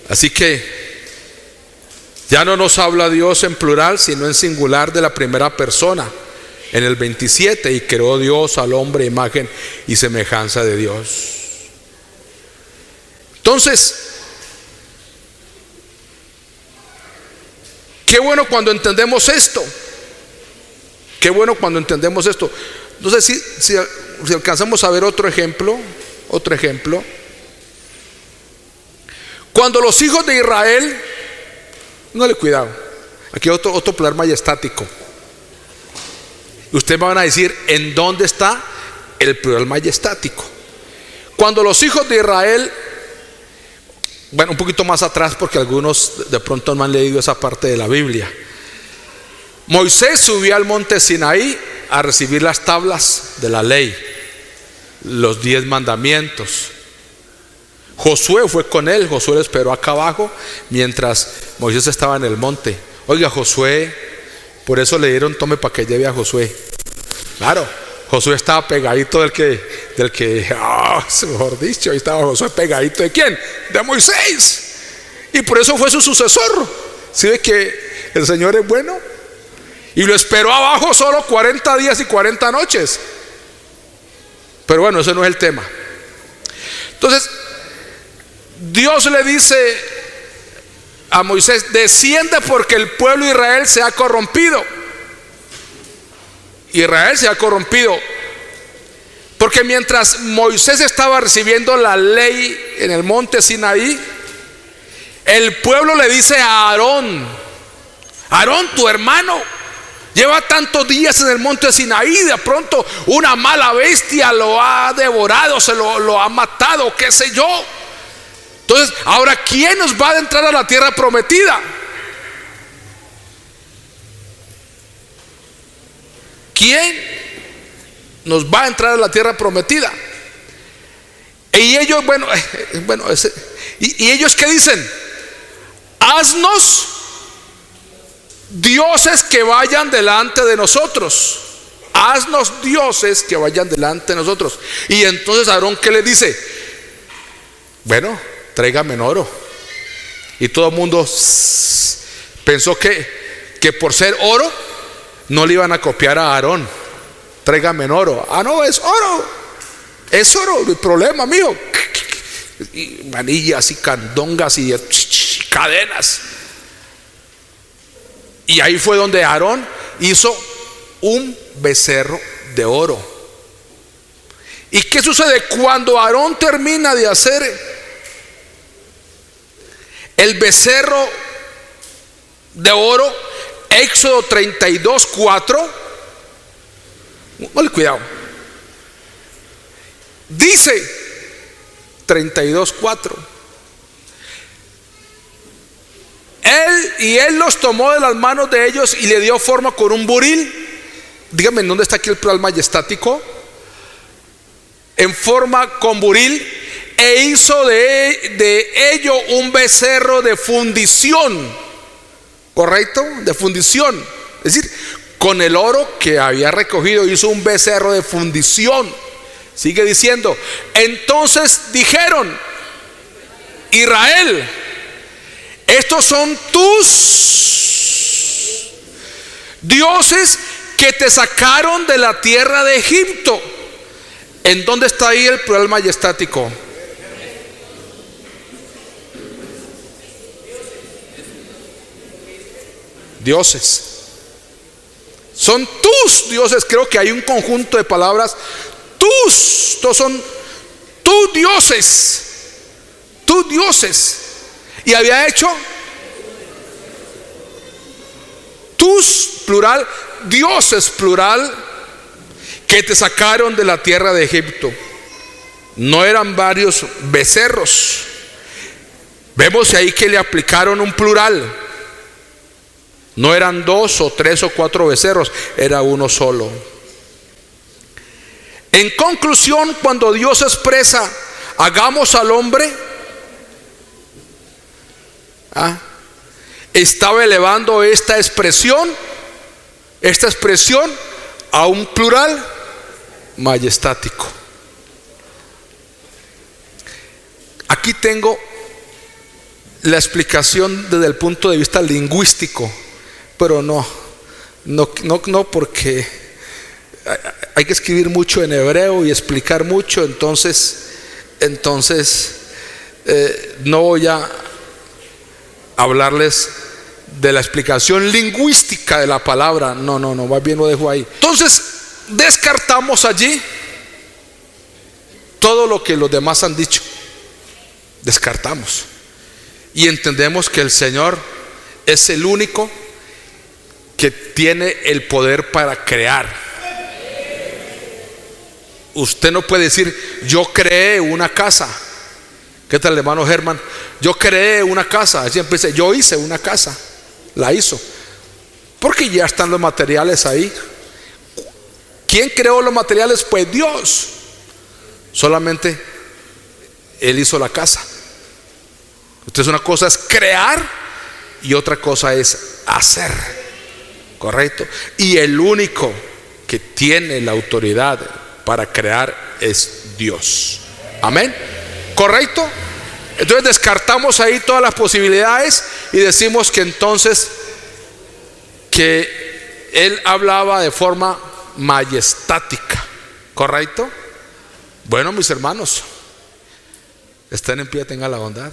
Así que ya no nos habla Dios en plural, sino en singular de la primera persona. En el 27, y creó Dios al hombre, imagen y semejanza de Dios. Entonces, qué bueno cuando entendemos esto. No sé si alcanzamos a ver otro ejemplo. Cuando los hijos de Israel, póngale cuidado, aquí hay otro plural majestático. Ustedes me van a decir, ¿en dónde está el plural majestático? Cuando los hijos de Israel, bueno, un poquito más atrás, porque algunos de pronto no han leído esa parte de la Biblia. Moisés subió al monte Sinaí a recibir las tablas de la ley, los 10 mandamientos. Josué fue con él. Josué lo esperó acá abajo mientras Moisés estaba en el monte. Oiga, Josué, por eso le dieron tome para que lleve a Josué. Claro, Josué estaba pegadito del que mejor dicho, ahí estaba Josué pegadito. ¿De quién? De Moisés. Y por eso fue su sucesor. ¿Sí ve que el Señor es bueno? Y lo esperó abajo solo 40 días y 40 noches. Pero bueno, ese no es el tema. Entonces Dios le dice a Moisés, desciende porque el pueblo de Israel se ha corrompido. Israel se ha corrompido porque mientras Moisés estaba recibiendo la ley en el monte Sinaí, el pueblo le dice a Aarón, tu hermano lleva tantos días en el monte Sinaí, de pronto una mala bestia lo ha devorado, lo ha matado, qué sé yo. Entonces, ahora, ¿quién nos va a entrar a la tierra prometida? ¿Quién nos va a entrar a la tierra prometida? Y ellos, y ellos ¿qué dicen? Haznos dioses que vayan delante de nosotros. Haznos dioses que vayan delante de nosotros. Y entonces Aarón, ¿qué le dice? Bueno, tráigame oro. Y todo el mundo pensó que por ser oro no le iban a copiar a Aarón. Tráigame oro. Ah, no, es oro. Es oro, el problema mío. Y manillas y candongas y cadenas. Y ahí fue donde Aarón hizo un becerro de oro. ¿Y qué sucede? Cuando Aarón termina de hacer el becerro de oro, Éxodo 32:4, cuidado, dice 32:4, él los tomó de las manos de ellos y le dio forma con un buril. Dígame, ¿en dónde está aquí el plural majestático? En forma con buril, e hizo de ello un becerro de fundición. ¿Correcto? De fundición. Es decir, con el oro que había recogido hizo un becerro de fundición. Sigue diciendo, entonces dijeron: Israel, estos son tus dioses que te sacaron de la tierra de Egipto. ¿En dónde está ahí el plural majestático? Dioses. Son tus dioses. Creo que hay un conjunto de palabras. Todos son tus dioses. Tus dioses. Y había hecho tus, plural, dioses, plural, que te sacaron de la tierra de Egipto. No eran varios becerros. Vemos ahí que le aplicaron un plural. No eran 2 o 3 o 4 becerros, era uno solo. En conclusión, cuando Dios expresa hagamos al hombre, estaba elevando esta expresión a un plural majestático. Aquí tengo la explicación desde el punto de vista lingüístico, pero no porque hay que escribir mucho en hebreo y explicar mucho, entonces no voy a hablarles de la explicación lingüística de la palabra. No, más bien lo dejo ahí. Entonces descartamos allí todo lo que los demás han dicho. Descartamos y entendemos que el Señor es el único que tiene el poder para crear. Usted no puede decir yo creé una casa. ¿Qué tal, hermano Germán? Yo creé una casa. Así empieza, yo hice una casa. La hizo. Porque ya están los materiales ahí. ¿Quién creó los materiales? Pues Dios. Solamente Él hizo la casa. Entonces una cosa es crear y otra cosa es hacer. ¿Correcto? Y el único que tiene la autoridad para crear es Dios. Amén. ¿Correcto? Entonces descartamos ahí todas las posibilidades y decimos que entonces que Él hablaba de forma majestática. ¿Correcto? Bueno, mis hermanos, estén en pie, tengan la bondad.